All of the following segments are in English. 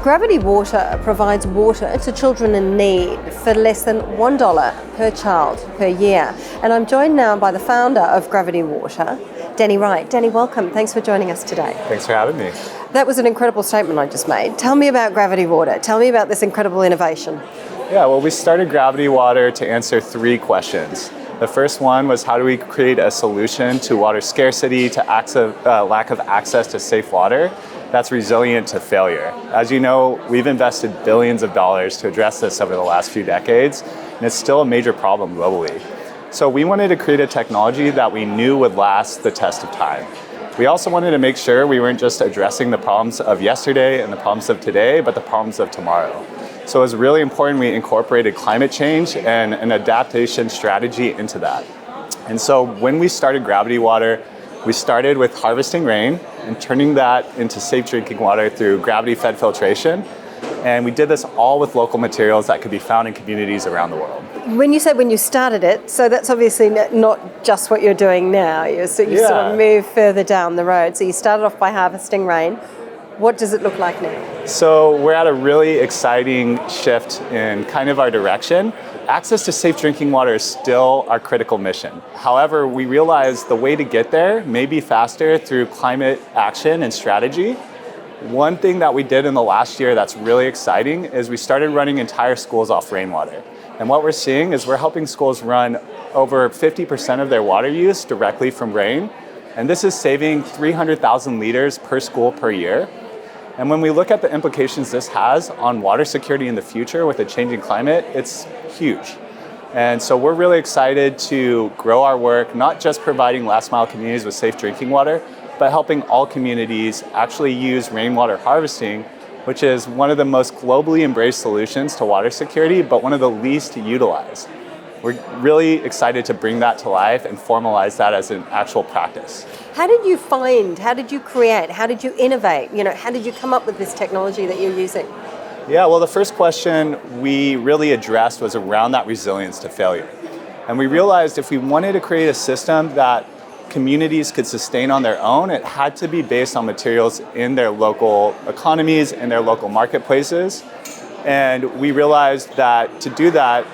Gravity Water provides water to children in need for less than $1 per child per year. And I'm joined now by the founder of Gravity Water, Wright. Danny, welcome. Thanks for joining us today. Thanks for having me. That was an incredible statement I just made. Tell me about Gravity Water. Tell me about this incredible innovation. Yeah, well, we started Gravity Water to answer 3 questions. The first one was, how do we create a solution to water scarcity, to lack of access to safe water that's resilient to failure? As you know, we've invested billions of dollars to address this over the last few decades, and it's still a major problem globally. So we wanted to create a technology that we knew would last the test of time. We also wanted to make sure we weren't just addressing the problems of yesterday and the problems of today, but the problems of tomorrow. So it was really important we incorporated climate change and an adaptation strategy into that. And so when we started Gravity Water, we started with harvesting rain and turning that into safe drinking water through gravity-fed filtration. And we did this all with local materials that could be found in communities around the world. When you said when you started it, so that's obviously not just what you're doing now. You sort of move further down the road. So you started off by harvesting rain. What does it look like now? So we're at a really exciting shift in kind of our direction. Access to safe drinking water is still our critical mission. However, we realize the way to get there may be faster through climate action and strategy. One thing that we did in the last year that's really exciting is we started running entire schools off rainwater. And what we're seeing is we're helping schools run over 50% of their water use directly from rain. And this is saving 300,000 liters per school per year. And when we look at the implications this has on water security in the future with a changing climate, it's huge. And so we're really excited to grow our work, not just providing last mile communities with safe drinking water, but helping all communities actually use rainwater harvesting, which is one of the most globally embraced solutions to water security, but one of the least utilized. We're really excited to bring that to life and formalize that as an actual practice. How did you find, how did you create, how did you innovate? How did you come up with this technology that you're using? Yeah, well, the first question we really addressed was around that resilience to failure. And we realized if we wanted to create a system that communities could sustain on their own, it had to be based on materials in their local economies and their local marketplaces. And we realized that to do that,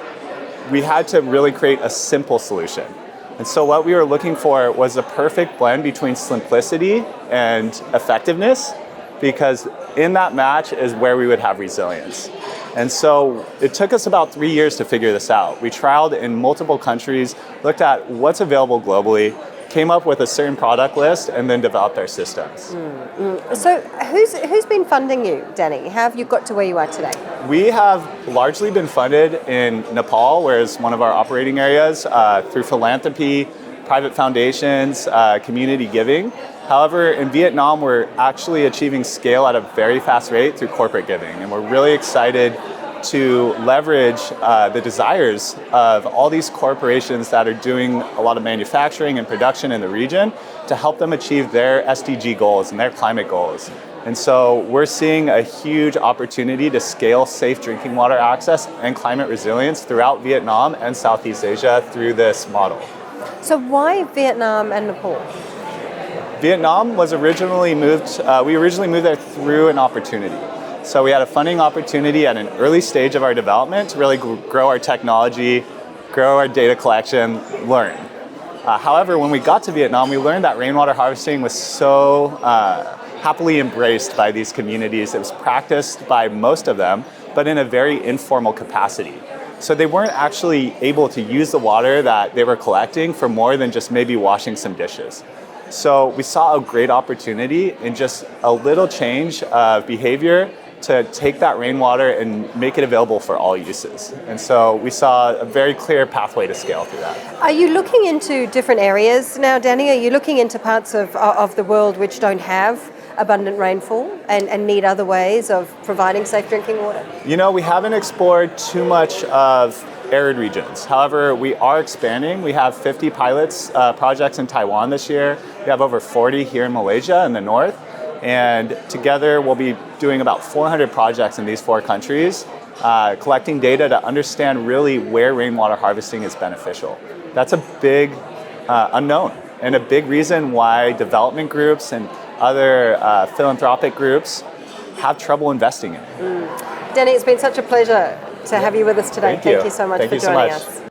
we had to really create a simple solution. And so what we were looking for was a perfect blend between simplicity and effectiveness, because in that match is where we would have resilience. And so it took us about 3 years to figure this out. We trialed in multiple countries, looked at what's available globally, came up with a certain product list, and then developed our systems. So who's been funding you, Danny? How have you got to where you are today? We have largely been funded in Nepal, where is one of our operating areas, through philanthropy, private foundations, community giving. However, in Vietnam, we're actually achieving scale at a very fast rate through corporate giving, and we're really excited to leverage the desires of all these corporations that are doing a lot of manufacturing and production in the region to help them achieve their SDG goals and their climate goals. And so we're seeing a huge opportunity to scale safe drinking water access and climate resilience throughout Vietnam and Southeast Asia through this model. So why Vietnam and Nepal? Vietnam was originally moved, we originally moved there through an opportunity. So we had a funding opportunity at an early stage of our development to really grow our technology, grow our data collection, learn. However, when we got to Vietnam, we learned that rainwater harvesting was so happily embraced by these communities. It was practiced by most of them, but in a very informal capacity. So they weren't actually able to use the water that they were collecting for more than just maybe washing some dishes. So we saw a great opportunity in just a little change of behavior to take that rainwater and make it available for all uses. And so we saw a very clear pathway to scale through that. Are you looking into different areas now, Danny? Are you looking into parts of the world which don't have abundant rainfall and need other ways of providing safe drinking water? We haven't explored too much of arid regions. However, we are expanding. We have 50 pilots projects in Taiwan this year. We have over 40 here in Malaysia in the north. And together we'll be doing about 400 projects in these 4 countries, collecting data to understand really where rainwater harvesting is beneficial. That's a big unknown and a big reason why development groups and other philanthropic groups have trouble investing in. Denny, it's been such a pleasure to have you with us today. Thank you So much Thank for you so joining much. us.